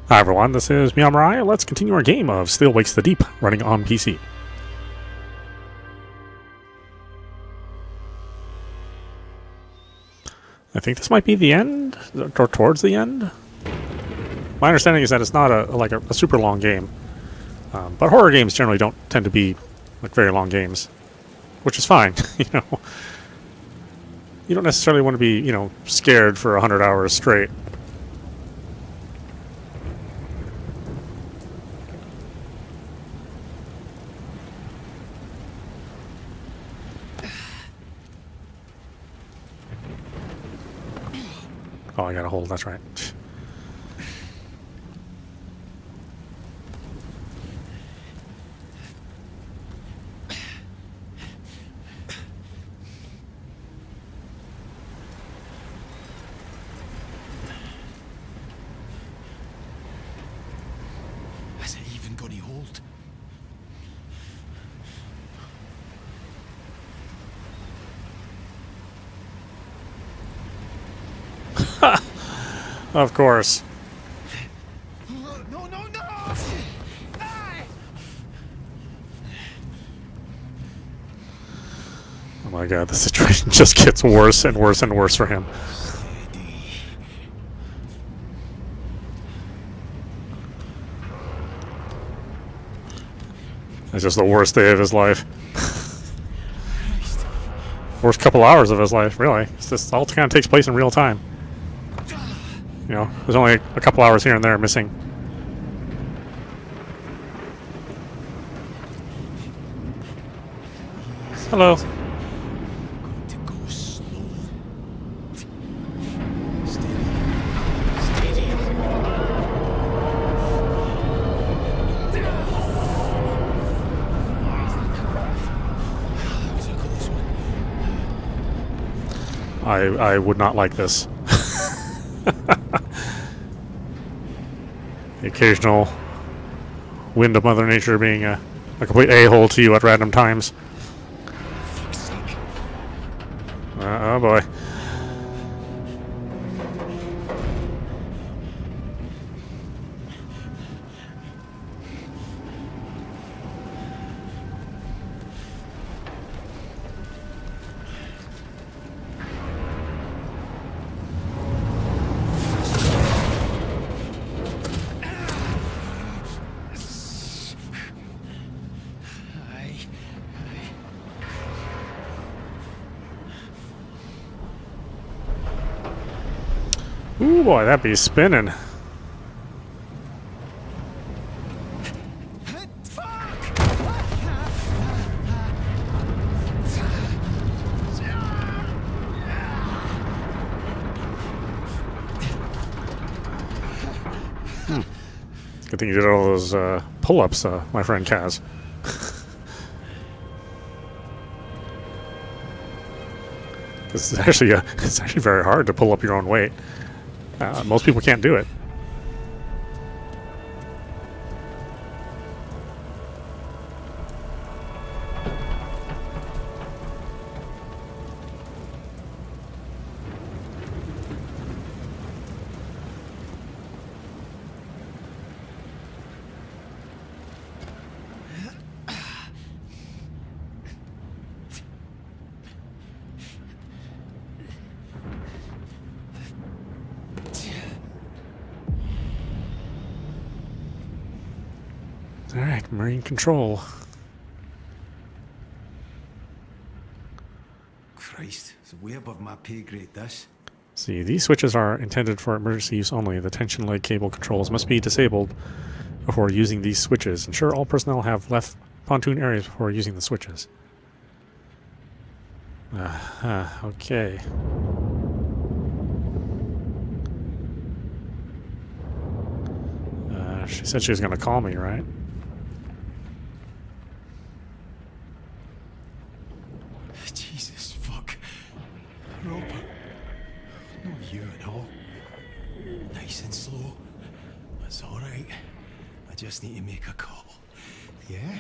Hi everyone, this is meowmurai. Let's continue our game of Still Wakes the Deep, running on PC. I think this might be the end, or towards the end. My understanding is that it's not a super long game, but horror games generally don't tend to be like very long games, which is fine. You don't necessarily want to be scared for 100 hours straight. Oh, I gotta hold, that's right. Has it even got any hold? Of course. No, no, no! Oh my god, the situation just gets worse and worse and worse for him. It's just the worst day of his life. Worst couple hours of his life, really. It's just all kind of takes place in real time. There's only a couple hours here and there missing. Hello. Got to go slow. Steady. Steady. That was a close one. I would not like this. The occasional wind of Mother Nature being a complete a-hole to you at random times. Fuck's sake. Oh boy. Ooh boy, that be spinning. Good thing you did all those pull-ups, my friend Kaz. It's actually very hard to pull up your own weight. Most people can't do it. Alright, Marine Control. Christ, it's way above my pay grade, this. See, these switches are intended for emergency use only. The tension leg cable controls must be disabled before using these switches. Ensure all personnel have left pontoon areas before using the switches. Okay. She said she was going to call me, right? Jesus, fuck. Robert. No, you at all. Nice and slow. That's alright. I just need to make a call. Yeah?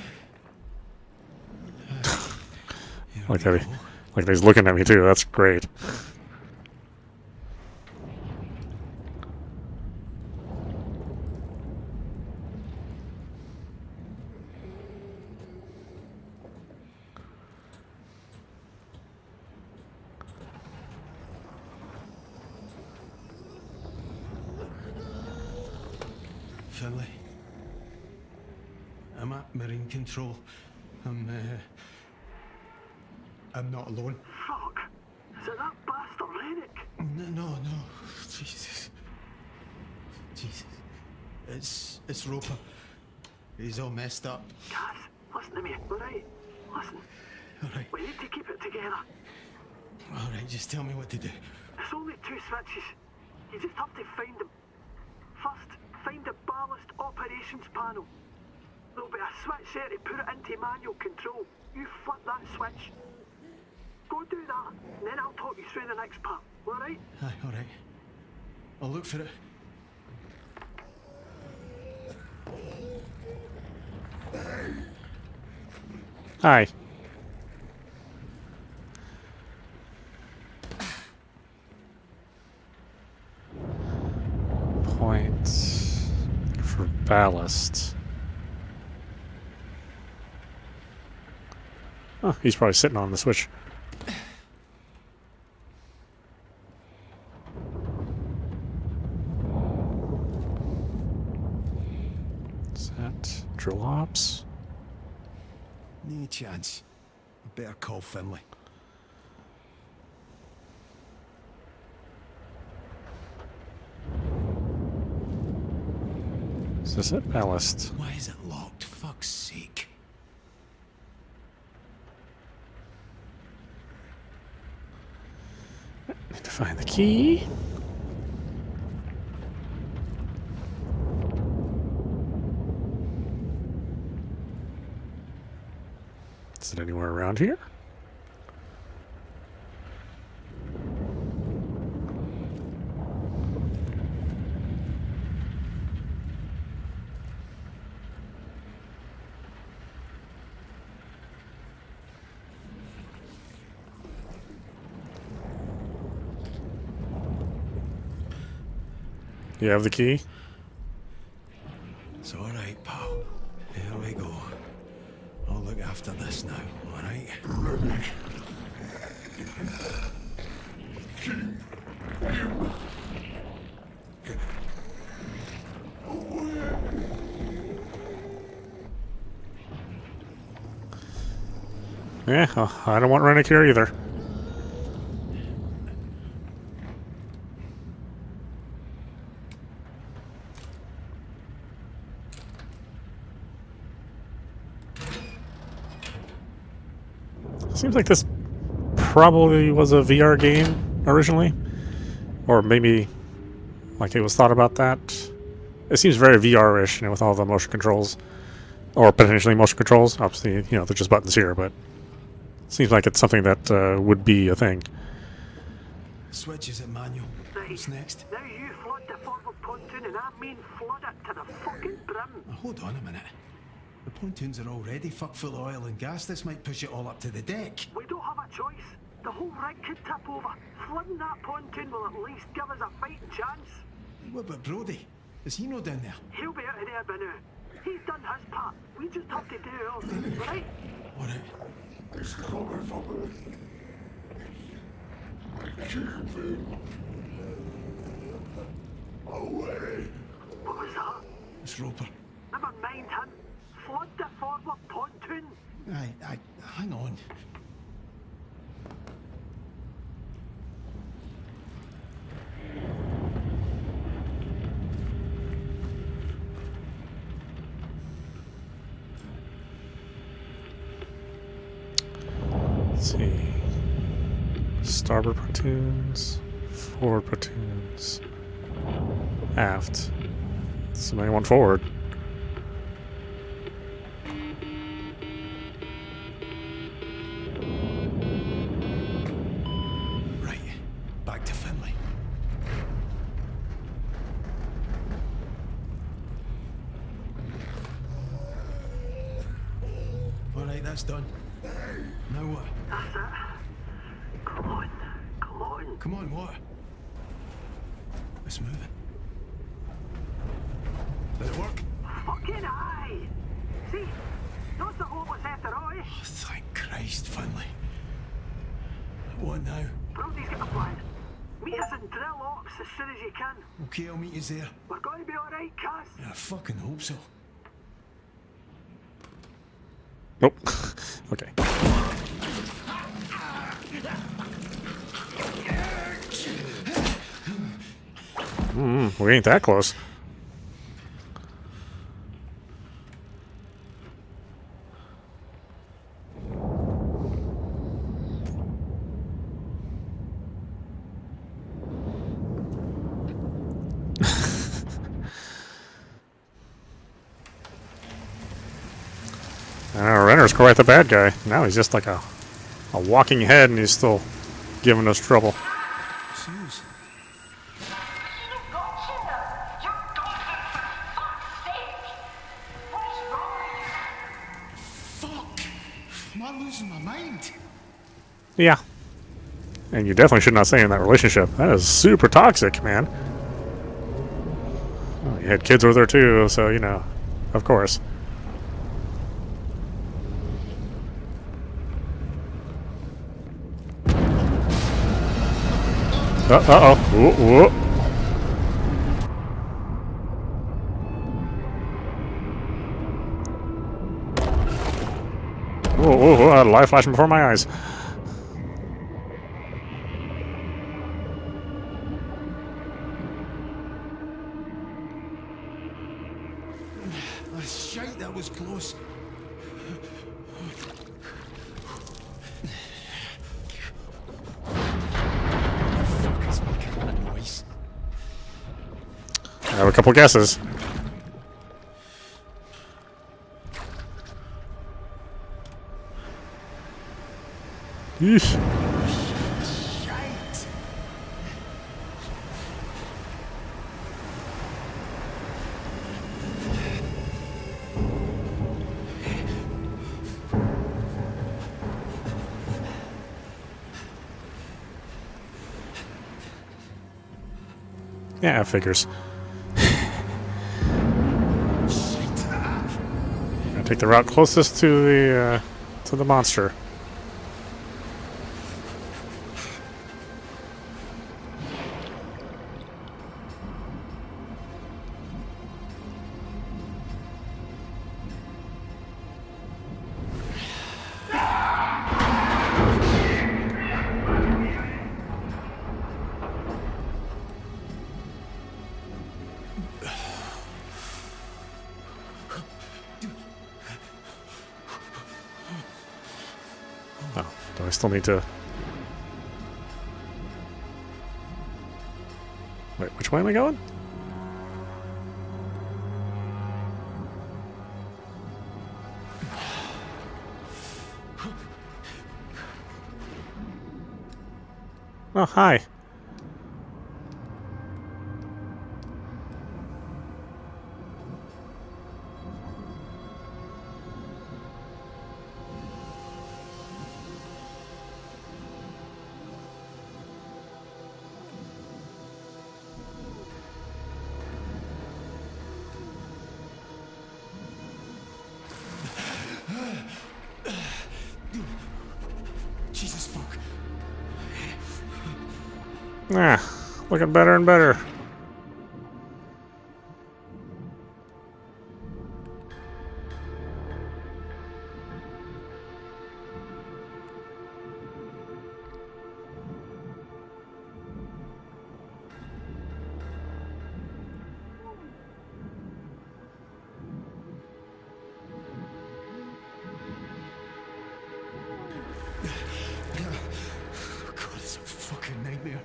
Like he's looking at me too. That's great. Finlay. I'm at Marine Control. I'm not alone. Fuck! Is it that bastard Rennick? No. Jesus. It's Roper. He's all messed up. Guys, listen to me, alright? Listen, Alright. we need to keep it together. Alright, just tell me what to do. There's only 2 switches. You just have to find them. First, find the ballast operations panel. There'll be a switch there to put it into manual control. You flip that switch. Go do that, and then I'll talk you through the next part, alright? Aye, alright. I'll look for it. Hi. Points for ballast. Oh, he's probably sitting on the switch. Set drill ops. No chance. I better call Finlay. Is this it? Ballast. Why is it locked? Fuck's sake. Need to find the key. Is it anywhere around here? You have the key? It's alright, pal. Here we go. I'll look after this now, alright? Yeah, I don't want Rennick here either. Seems like this probably was a VR game originally. Or maybe like it was thought about that. It seems very VR-ish, you know, with all the motion controls. Or potentially motion controls. Obviously, you know, they're just buttons here, but it seems like it's something that would be a thing. Switch is at manual. Right. What's next? Now you flood the forward pontoon, and I mean flood it to the fucking brim. Now, hold on a minute. The pontoons are already fuck full of oil and gas. This might push it all up to the deck. We don't have a choice. The whole rig could tip over. Flooding that pontoon will at least give us a fighting chance. What about Brody? Is he no down there? He'll be out of there by now. He's done his part. We just have to do ours, right? Alright. What was that? It's Roper. Never mind him. Flood the forward pontoon. Aye, hang on. Let's see. Starboard platoons, forward platoons, aft. Somebody went forward. Right, back to Finlay. Alright, that's done. Now what? That's it. Come on. Come on. Come on, what? It's moving. Did it work? Fucking aye. See? Not the hopeless after all, eh? Oh, thank Christ, Finlay. What now? Brody's got a plan. Meet us in drill ops as soon as you can. Okay, I'll meet you there. We're going to be alright, Kaz. I fucking hope so. Nope. Okay. We ain't that close. Renner's quite the bad guy. Now he's just like a walking head, and he's still giving us trouble. Serious? Fuck! Am I losing my mind? Yeah. And you definitely should not stay in that relationship. That is super toxic, man. Well, you had kids with her too, so, you know, of course. Uh-oh. Whoa. Whoa, I had a light flashing before my eyes. Oh, shite, that was close. Fuck is making that noise? I have a couple guesses. Yeesh. Shite! Yeah, it figures. Gonna take the route closest to the monster. Oh, do I still need to... Wait, which way am I going? Oh, hi. Jesus fuck. Looking better and better. God, it's a fucking nightmare.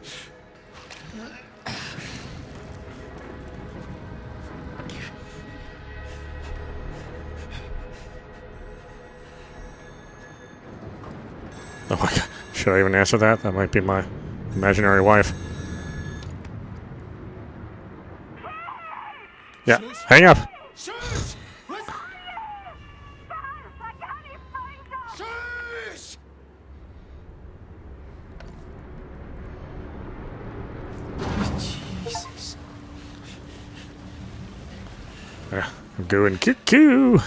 Oh my god. Should I even answer that? That might be my imaginary wife. Yeah, hang up. Shush! What? Shush! Jesus. Yeah, I'm going cuckoo.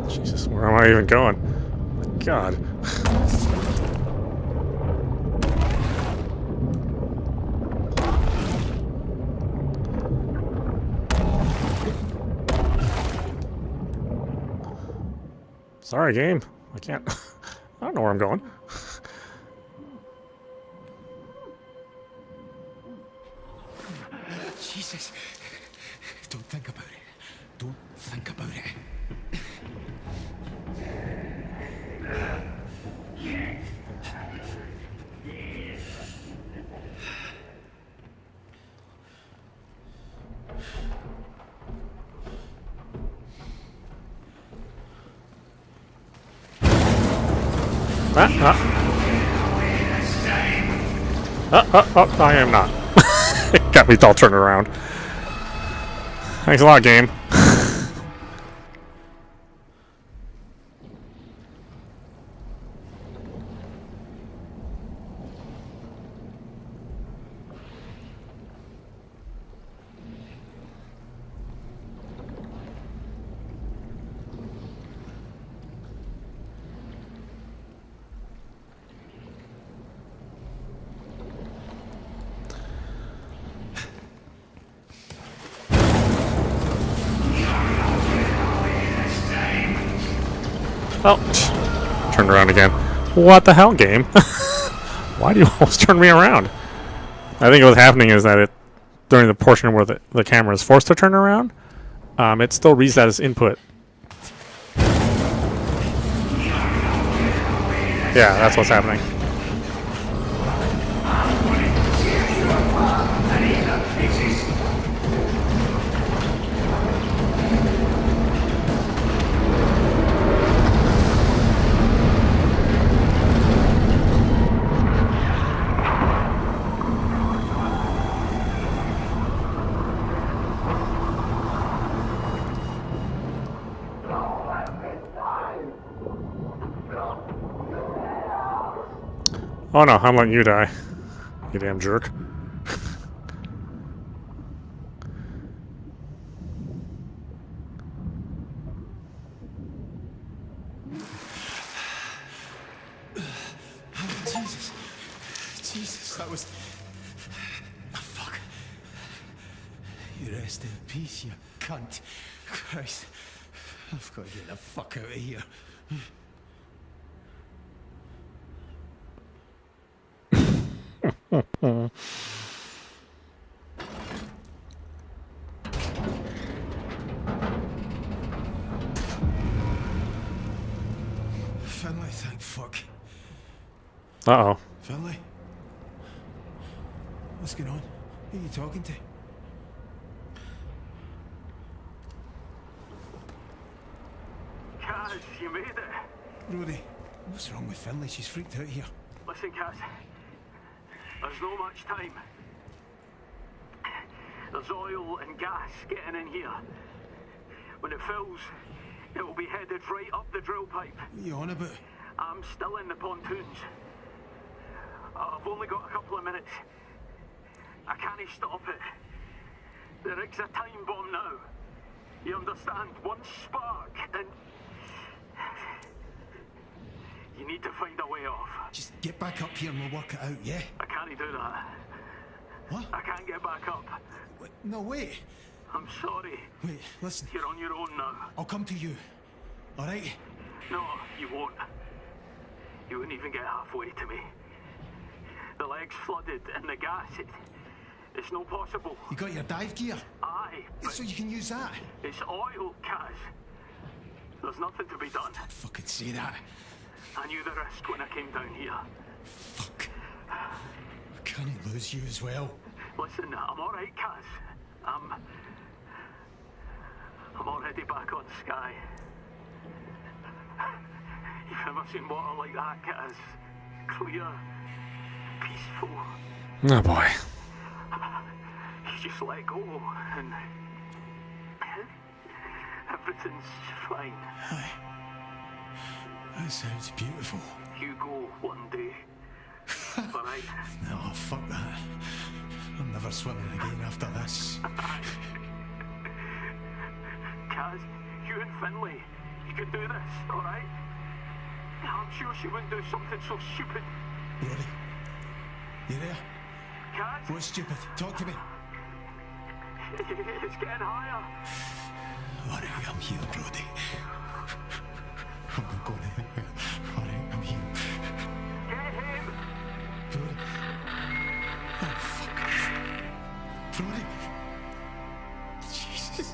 Jesus, where am I even going? My God. Sorry, game. I can't. I don't know where I'm going. Jesus. Don't think about it. Don't think about it. I am not. It got me all turned around. Thanks a lot, game. Oh, turned around again. What the hell, game? Why do you always turn me around? I think what's happening is that it, during the portion where the camera is forced to turn around, it still reads that as input. Yeah, that's what's happening. Oh no, I'm letting you die. You damn jerk. Jesus. Jesus, that was... Oh, fuck. You rest in peace, you cunt. Christ. I've got to get the fuck out of here. Finlay, thank fuck. Uh-oh. Finlay? What's going on? Who are you talking to? Kaz, you made it. Brody, what's wrong with Finlay? She's freaked out here. Listen, Kaz. There's no much time. There's oil and gas getting in here. When it fills, it will be headed right up the drill pipe. What are you on about? I'm still in the pontoons. I've only got a couple of minutes. I can't stop it. The rig's a time bomb now. You understand? One spark and... You need to find a way off. Just get back up here and we'll work it out, yeah? I can't do that. What? I can't get back up. Wait, no, wait. I'm sorry. Wait, listen. You're on your own now. I'll come to you. All right? No, you won't. You wouldn't even get halfway to me. The leg's flooded and the gas, it's not possible. You got your dive gear? Aye, but So you can use that? it's oil, Kaz. There's nothing to be done. Don't fucking say that. I knew the risk when I came down here. Fuck. I can't lose you as well. Listen, I'm alright, Kaz. I'm already back on Sky. You've never seen water like that, Kaz. Clear, peaceful. Oh boy. You just let go and everything's fine. Aye. That sounds beautiful. You go one day. Alright? No, fuck that. I'm never swimming again after this. Kaz, you and Finlay, You could do this, alright? I'm sure she wouldn't do something so stupid. Brody, you there? Kaz? What's stupid? Talk to me. It's getting higher. Alright, I'm here, Brody. I'm not going anywhere. Alright, I'm here. Get him! Brody. Oh, fuck. Brody. Jesus.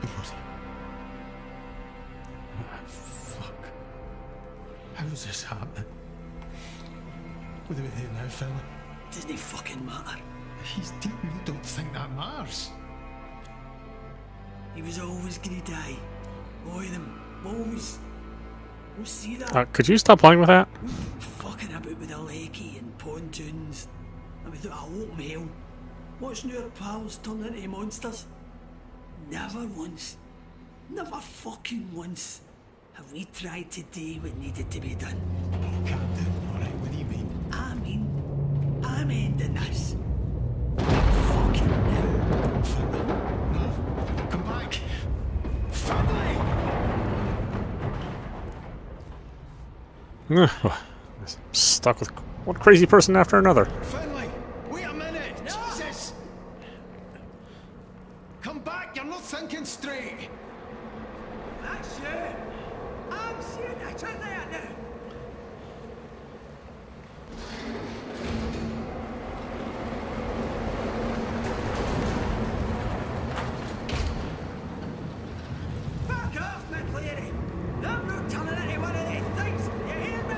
Brody. Ah, fuck. How's this happening? What do we do now, fella? Doesn't it fucking matter? He's dead and you don't think that matters. He was always gonna die. All of them. Always. We'll see that. Could you stop playing with that? Fucking about with a lakey and pontoons. And without a open hell. Watching our pals turn into monsters. Never once. Never fucking once have we tried to do what needed to be done. Oh, Captain, alright, what do you mean? I'm ending this. Fucking now. Finley, no, come back. Finley! Stuck with one crazy person after another. Finley, wait a minute! Jesus! Come back, you're not thinking straight! That's you. I'm seeing it in there now. Fuck off, McLeary. I'm not turning into one of these things. You hear me?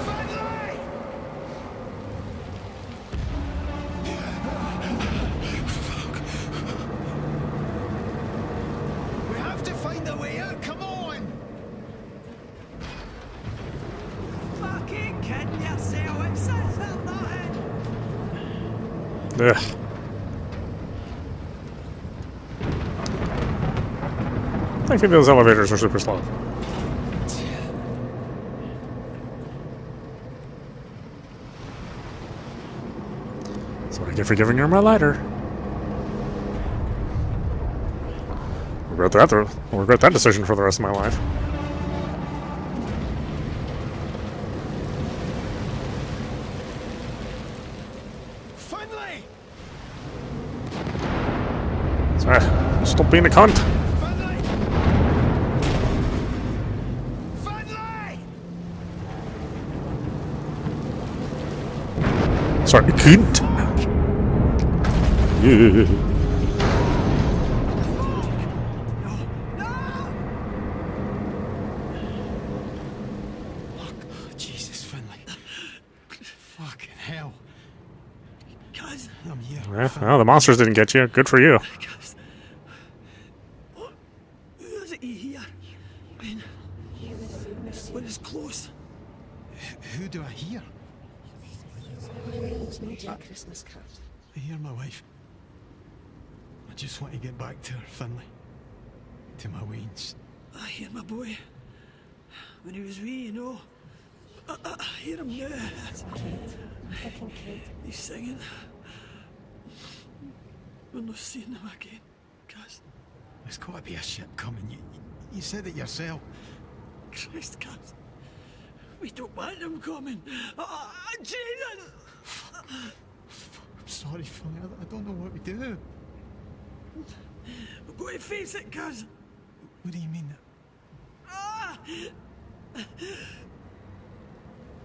Finley! We have to find a way out, come on! Fucking kidding yourself. It's nothing. Ugh. I think those elevators are super slow. That's what I get for giving her my lighter. I'll regret that decision for the rest of my life. Finley! Stop being a cunt. Finley! Finley! Sorry, cunt. Yeah. Oh, Jesus, Finley. Fucking hell. Cuz. I'm here. Well, the monsters didn't get you. Good for you. Cuz. Who is it here? When it's close. Who do I hear? Christmas card. I hear my wife. I just want to get back to her, Finley. To my weans. I hear my boy. When he was wee, you know. I hear him now. Fucking kid. He's singing. We're not seeing him again, Cuz. There's got to be a ship coming. You said it yourself. Christ, Cuz. We don't want him coming. Jesus! I'm sorry, Finley. I don't know what we do. We're going to face it, Cuz. What do you mean? Ah!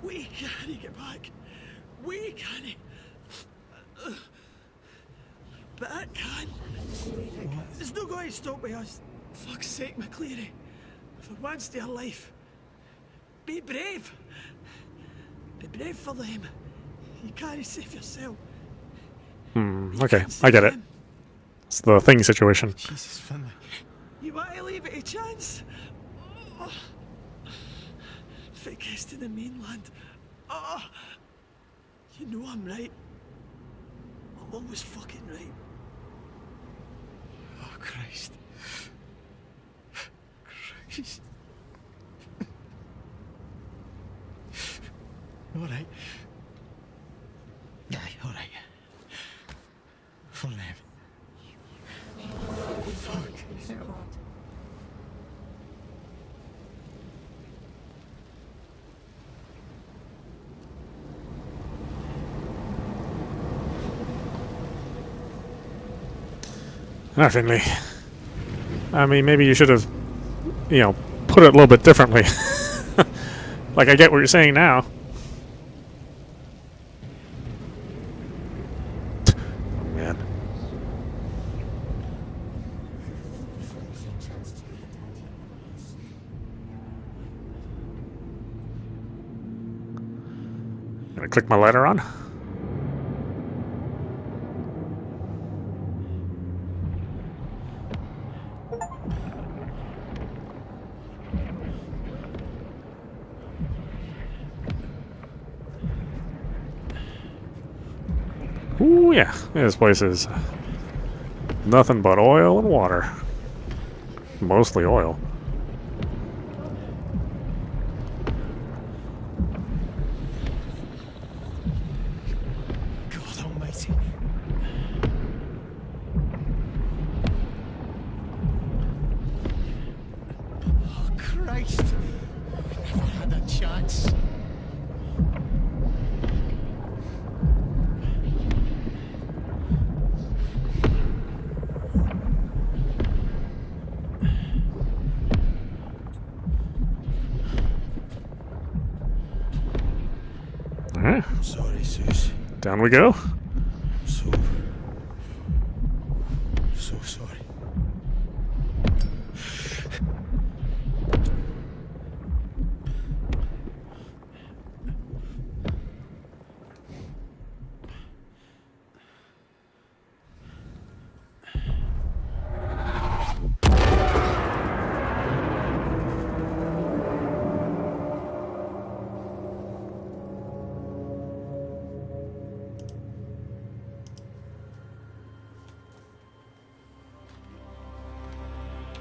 We can't get back. We can't. But I can. It's not going to stop with us. Fuck's sake, McLeary. For once in your life, be brave. Be brave for them. You can't save yourself. Okay, I get it. It's the thing situation. Jesus, Finley. You want to leave it a chance? Oh. If it gets to the mainland, oh. You know I'm right. I'm always fucking right. Oh, Christ. Christ. All right. Aye, all right. For them. Ah, Finley. I mean, maybe you should have, you know, put it a little bit differently. Like, I get what you're saying now. Oh, man. Gonna click my letter on. Ooh, yeah. This place is nothing but oil and water. Mostly oil. God almighty. Oh, Christ. We never had a chance. Alright, Sorry, Sus. down we go. So sorry.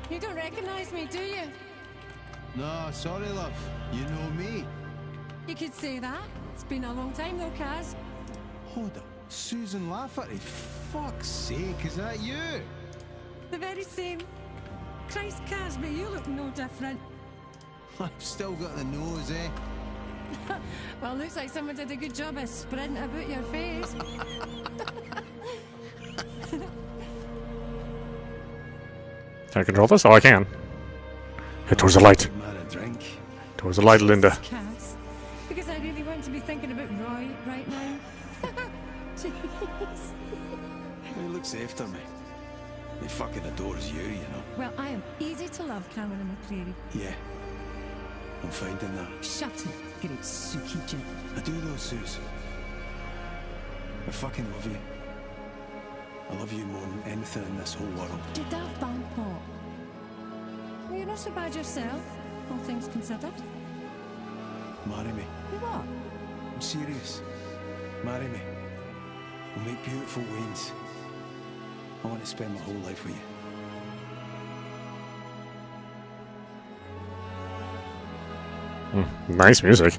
You don't recognize me, do you? No, sorry, love. You know me. You could say that. It's been a long time though, Kaz. Hold up. Susan Lafferty. Fuck's sake, is that you? The very same. Christ, Kaz, but you look no different. I've still got the nose, eh? Well, looks like someone did a good job of spreading it about your face. Can I control this? Oh, I can. Head towards the light. Man, a drink. Towards the light, Linda. Kaz, because I really want to be thinking about Roy right now. Jeez. He looks after me. He fucking adores you, you know. Well, I am easy to love, Cameron McCreary. Yeah. I'm finding that. Shut it, great Suki Jim. I do though, Sus. I fucking love you. I love you more than anything in this whole world. Do Daft Band pop? Well, you're not so bad yourself, all things considered. Marry me. You what? I'm serious. Marry me. We'll make beautiful wains. I want to spend my whole life with you. Nice music.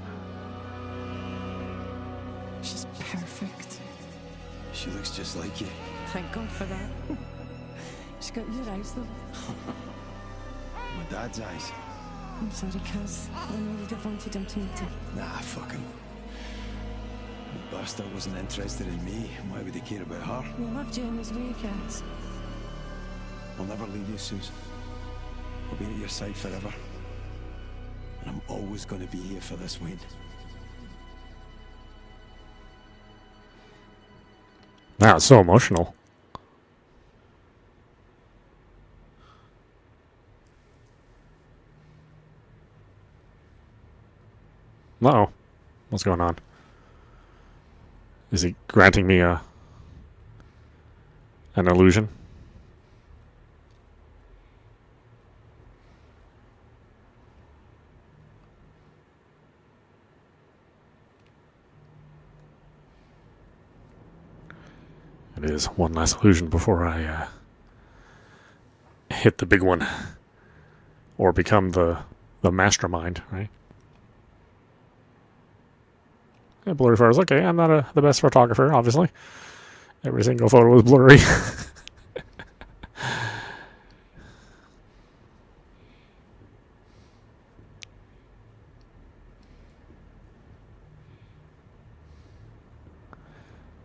She's perfect. She looks just like you. Thank God for that. She's got your eyes though. My dad's eyes. I'm sorry, Kaz. I know you'd have wanted him to meet her. Nah, fuck him. The bastard wasn't interested in me. Why would he care about her? You loved you in his way, Kaz. I'll never leave you, Sus. I'll be at your side forever. And I'm always going to be here for this Wayne. Wow, it's so emotional. Uh-oh. What's going on? Is he granting me an illusion? It is one last illusion before I hit the big one. Or become the mastermind, right? Yeah, blurry photos. Okay, I'm not the best photographer, obviously. Every single photo is blurry.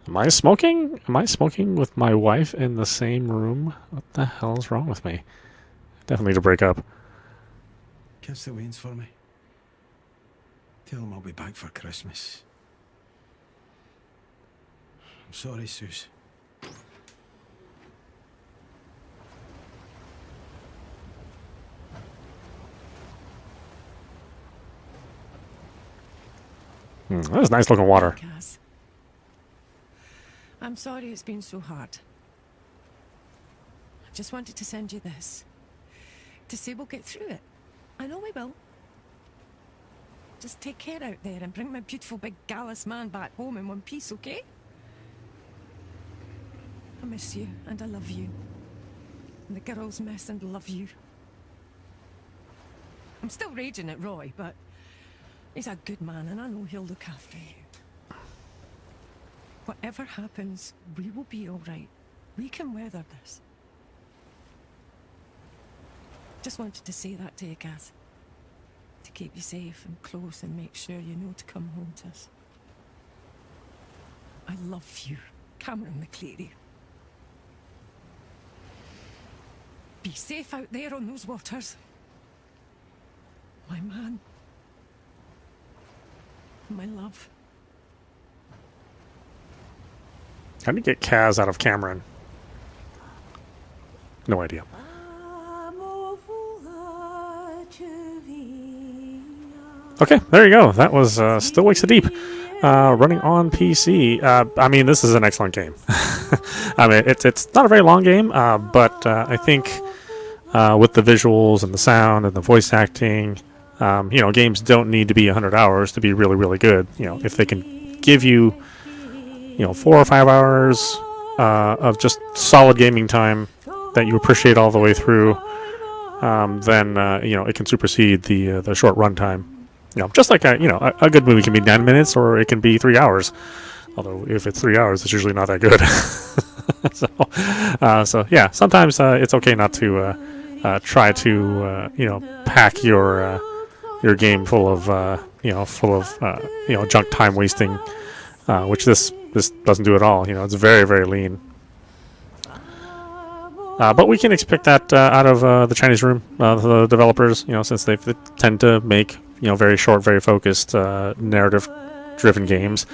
Am I smoking? Am I smoking with my wife in the same room? What the hell is wrong with me? Definitely need to break up. Kiss the Waynes for me. Tell them I'll be back for Christmas. I'm sorry, Suze. That is nice looking water. Kaz. I'm sorry it's been so hard. I just wanted to send you this. To say we'll get through it. I know we will. Just take care out there and bring my beautiful big gallus man back home in one piece, okay? I miss you and I love you. And the girls miss and love you. I'm still raging at Roy, but he's a good man and I know he'll look after you. Whatever happens, we will be alright. We can weather this. Just wanted to say that to you, Kaz. To keep you safe and close and make sure you know to come home to us. I love you, Cameron McCleary. Be safe out there on those waters. My man. My love. How do you get Kaz out of Cameron? No idea. Okay, there you go. That was Still Wakes the Deep, running on PC. I mean, this is an excellent game. I mean, it's not a very long game, but I think with the visuals and the sound and the voice acting, you know, games don't need to be 100 hours to be really, really good. You know, if they can give you, you know, 4 or 5 hours of just solid gaming time that you appreciate all the way through, then you know, it can supersede the short runtime. You know, just like a good movie can be 9 minutes or it can be 3 hours. Although if it's 3 hours, it's usually not that good. So yeah, sometimes it's okay not to try to you know, pack your game full of you know, junk time wasting, which this doesn't do at all. You know, it's very, very lean. But we can expect that out of the Chinese room, the developers. You know, since they tend to make, you know, very short, very focused, narrative-driven games.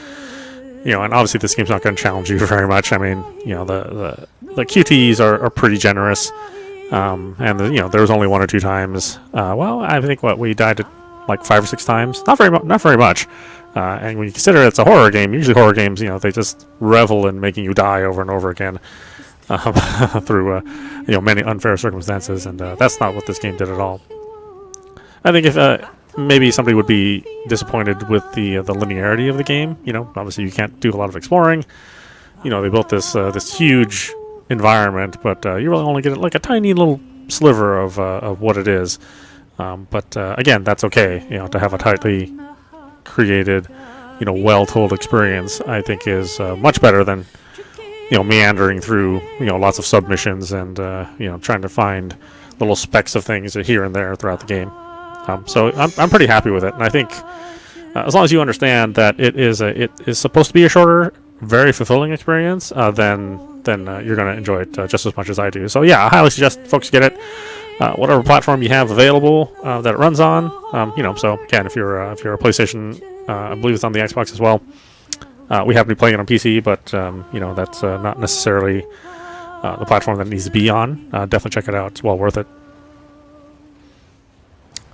You know, and obviously this game's not going to challenge you very much. I mean, you know, the QTEs are pretty generous, and you know, there was only 1 or 2 times. Well, I think we died like 5 or 6 times. Not very much. And when you consider it's a horror game, usually horror games, you know, they just revel in making you die over and over again through you know, many unfair circumstances, and that's not what this game did at all. I think if maybe somebody would be disappointed with the linearity of the game. You know, obviously you can't do a lot of exploring. You know, they built this this huge environment, but you really only get like a tiny little sliver of what it is. But again, that's okay. You know, to have a tightly created, you know, well-told experience, I think is much better than, you know, meandering through, you know, lots of submissions and you know, trying to find little specks of things here and there throughout the game. So I'm pretty happy with it, and I think as long as you understand that it is supposed to be a shorter, very fulfilling experience, then you're going to enjoy it just as much as I do. So yeah, I highly suggest folks get it, whatever platform you have available that it runs on. You know, so again, if you're a PlayStation, I believe it's on the Xbox as well. We happen to be playing it on PC, but you know, that's not necessarily the platform that it needs to be on. Definitely check it out; it's well worth it.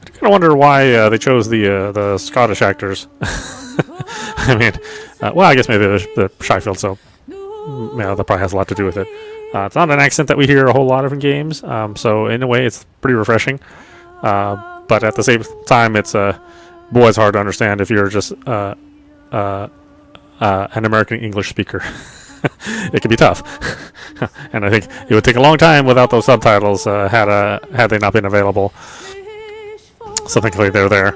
I kind of wonder why they chose the Scottish actors. I mean, well, I guess maybe the Sheffield, so yeah, that probably has a lot to do with it. It's not an accent that we hear a whole lot of in games, so in a way, it's pretty refreshing. But at the same time, it's boy, it's hard to understand if you're just an American English speaker. it can be tough. And I think it would take a long time without those subtitles had they not been available. So thankfully they're there.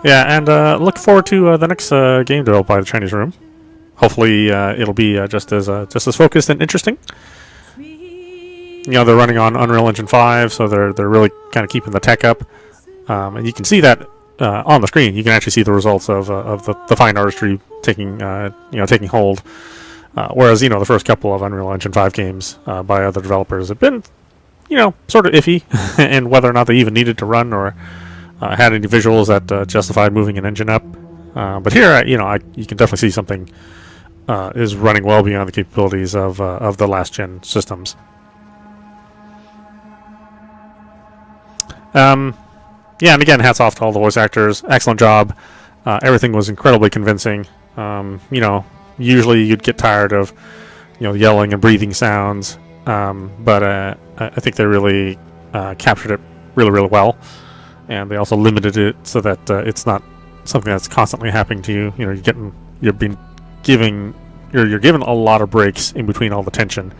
Yeah, and look forward to the next game developed by the Chinese Room. Hopefully it'll be just as focused and interesting. You know, they're running on Unreal Engine 5, so they're really kind of keeping the tech up. And you can see that on the screen. You can actually see the results of the fine artistry taking hold. Whereas the first couple of Unreal Engine 5 games by other developers have been sort of iffy, and whether or not they even needed to run or had any visuals that justified moving an engine up. But here, you can definitely see something is running well beyond the capabilities of the last gen systems. Yeah, and again, hats off to all the voice actors. Excellent job. Everything was incredibly convincing. Usually you'd get tired of yelling and breathing sounds, but I think they really captured it really, really well. And they also limited it so that it's not something that's constantly happening to you. You're given a lot of breaks in between all the tension.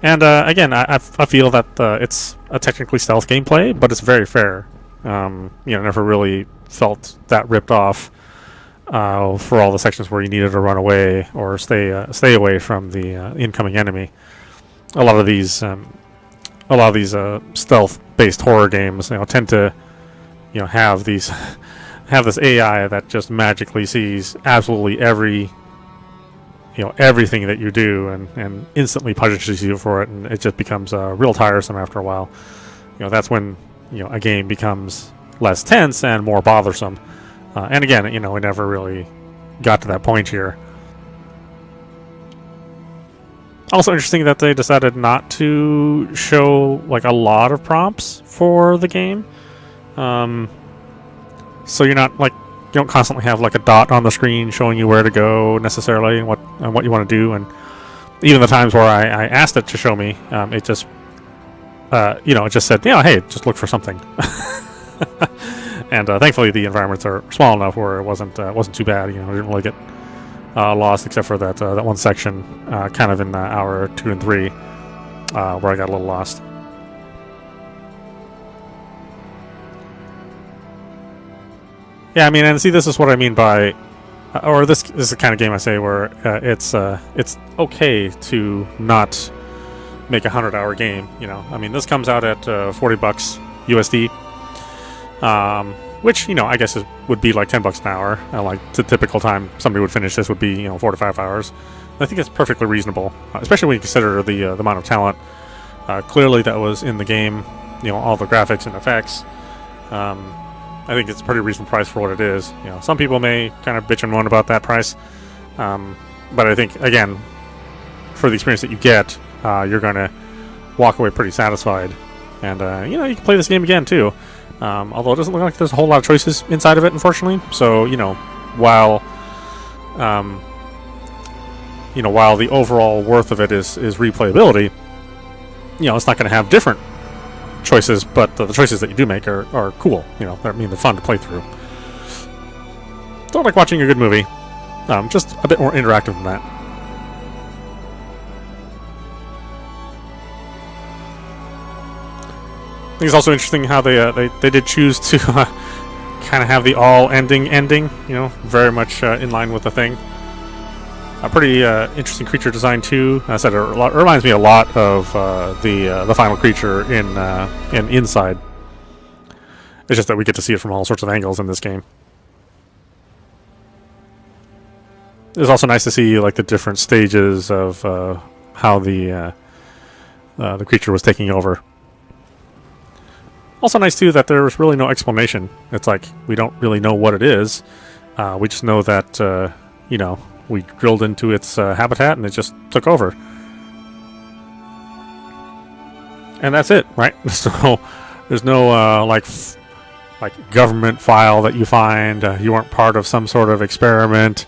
And again, I feel that it's a technically stealth gameplay, but it's very fair. Never really felt that ripped off for all the sections where you needed to run away or stay away from the incoming enemy. A lot of these stealth-based horror games, tend to, have this AI that just magically sees absolutely everything that you do and instantly punishes you for it, and it just becomes real tiresome after a while. That's when a game becomes less tense and more bothersome. And again, we never really got to that point here. Also interesting that they decided not to show a lot of prompts for the game. So you're not you don't constantly have a dot on the screen showing you where to go necessarily and what you want to do. And even the times where I asked it to show me, it just it just said, hey, just look for something. And thankfully the environments are small enough where it wasn't too bad. I didn't really get lost except for that one section kind of in hour 2 and 3 where I got a little lost. Yeah, I mean, and see, this is what I mean by, or this is the kind of game I say where it's okay to not make a 100-hour game. I mean, this comes out at $40 USD, which I guess would be like $10 an hour. The typical time somebody would finish this would be 4 to 5 hours. I think it's perfectly reasonable, especially when you consider the amount of talent clearly that was in the game. All the graphics and effects. I think it's a pretty reasonable price for what it is. Some people may kind of bitch and moan about that price, but I think again, for the experience that you get, you're going to walk away pretty satisfied. And you can play this game again too. Although it doesn't look like there's a whole lot of choices inside of it, unfortunately. So while while the overall worth of it is replayability, it's not going to have different choices, but the choices that you do make are cool. They're fun to play through. Don't like watching a good movie. Just a bit more interactive than that. I think it's also interesting how they did choose to kind of have the all ending. Very much in line with the thing. A pretty interesting creature design too. I said it reminds me a lot of the final creature in Inside. It's just that we get to see it from all sorts of angles in this game. It's also nice to see the different stages of how the creature was taking over. Also nice too that there's really no explanation. It's we don't really know what it is. We just know that we drilled into its habitat and it just took over. And that's it, right? So there's no government file that you find. You weren't part of some sort of experiment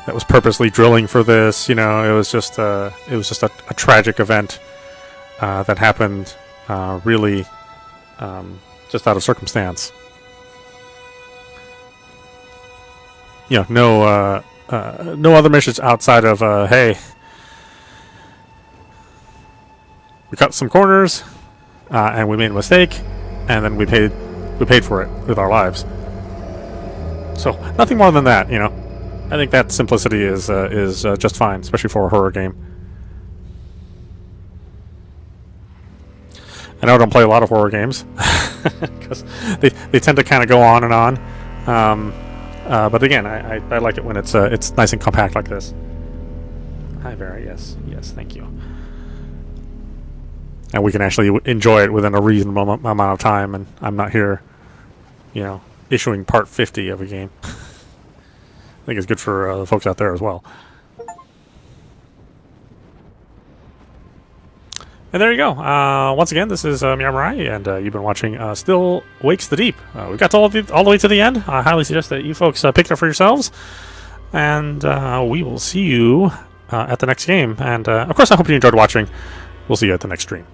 that was purposely drilling for this. It was just a tragic event that happened really just out of circumstance. you know, no other missions outside of hey, we cut some corners and we made a mistake, and then we paid for it with our lives. So nothing more than that, you know. I think that simplicity is just fine, especially for a horror game. I know I don't play a lot of horror games because they tend to kind of go on and on. But again, I like it when it's nice and compact like this. Hi, Vera. Yes, thank you. And we can actually enjoy it within a reasonable amount of time, and I'm not here, you know, issuing part 50 of a game. I think it's good for the folks out there as well. And there you go. Once again, this is meowmurai, and you've been watching Still Wakes the Deep. We got all the way to the end. I highly suggest that you folks pick it up for yourselves. And we will see you at the next game. And, of course, I hope you enjoyed watching. We'll see you at the next stream.